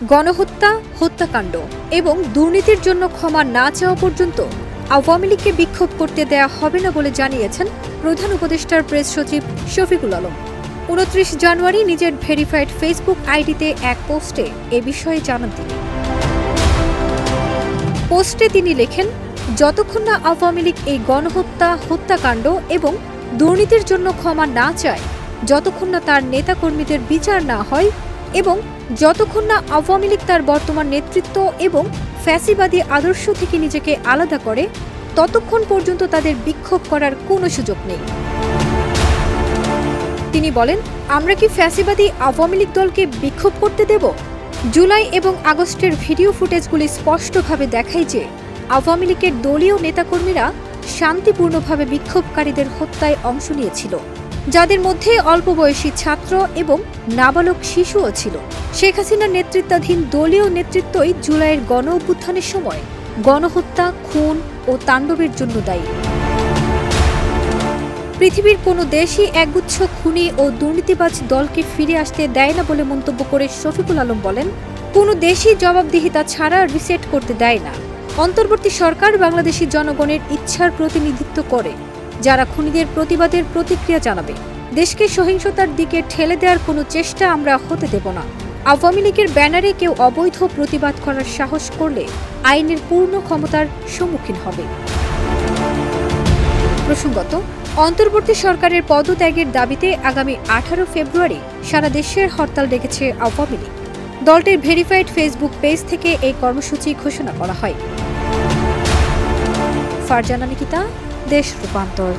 গণহত্যা, হত্যাকাণ্ড এবং দুর্নীতির জন্য ক্ষমা না চাওয়া পর্যন্ত আওয়ামী লীগকে বিক্ষোভ করতে দেয়া হবে না বলে জানিয়েছেন প্রধান উপদেষ্টার প্রেস সচিব শফিকুল আলম। ২৯ জানুয়ারি নিজের ভেরিফাইড ফেসবুক আইডিতে এক পোস্টে এ বিষয়ে জানান তিনি। পোস্টে তিনি লেখেন, যতক্ষণ না আওয়ামী লীগ এই গণহত্যা, হত্যাকাণ্ড এবং দুর্নীতির জন্য ক্ষমা না চায়, যতক্ষণ না তার নেতাকর্মীদের বিচার না হয় এবং যতক্ষণ না আওয়ামী লীগ তার বর্তমান নেতৃত্ব এবং ফ্যাসিবাদী আদর্শ থেকে নিজেকে আলাদা করে, ততক্ষণ পর্যন্ত তাদের বিক্ষোভ করার কোনো সুযোগ নেই। তিনি বলেন, আমরা কি ফ্যাসিবাদী আওয়ামী লীগ দলকে বিক্ষোভ করতে দেব? জুলাই এবং আগস্টের ভিডিও ফুটেজগুলি স্পষ্টভাবে দেখায় যে আওয়ামী লীগের দলীয় নেতাকর্মীরা শান্তিপূর্ণভাবে বিক্ষোভকারীদের হত্যায় অংশ নিয়েছিল, যাদের মধ্যে অল্প বয়সী ছাত্র এবং নাবালক শিশুও ছিল। শেখ হাসিনার নেতৃত্বাধীন দলীয় নেতৃত্বই জুলাইয়ের গণ অভ্যুত্থানের সময় গণহত্যা, খুন ও তাণ্ডবের জন্য দায়ী। পৃথিবীর কোনো দেশই একগুচ্ছ খুনি ও দুর্নীতিবাজ দলকে ফিরে আসতে দেয় না বলে মন্তব্য করে শফিকুল আলম বলেন, কোনো দেশই জবাবদিহিতা ছাড়া রিসেট করতে দেয় না। অন্তর্বর্তী সরকার বাংলাদেশি জনগণের ইচ্ছার প্রতিনিধিত্ব করে, যারা খুনিদের প্রতিবাদের প্রতিক্রিয়া জানাবে। দেশকে সহিংসতার দিকে ঠেলে দেওয়ার কোনো চেষ্টা আমরা হতে দেব না। আওয়ামী লীগের ব্যানারে কেউ অবৈধ প্রতিবাদ করার সাহস করলে আইনের পূর্ণ ক্ষমতার সম্মুখীন হবে। প্রসঙ্গত, অন্তর্বর্তী সরকারের পদত্যাগের দাবিতে আগামী 18 ফেব্রুয়ারি সারা দেশের হরতাল ডেকেছে আওয়ামী লীগ। দলটির ভেরিফাইড ফেসবুক পেজ থেকে এই কর্মসূচি ঘোষণা করা হয়। ফারজানা নিকিতা, দেশ রূপান্তর।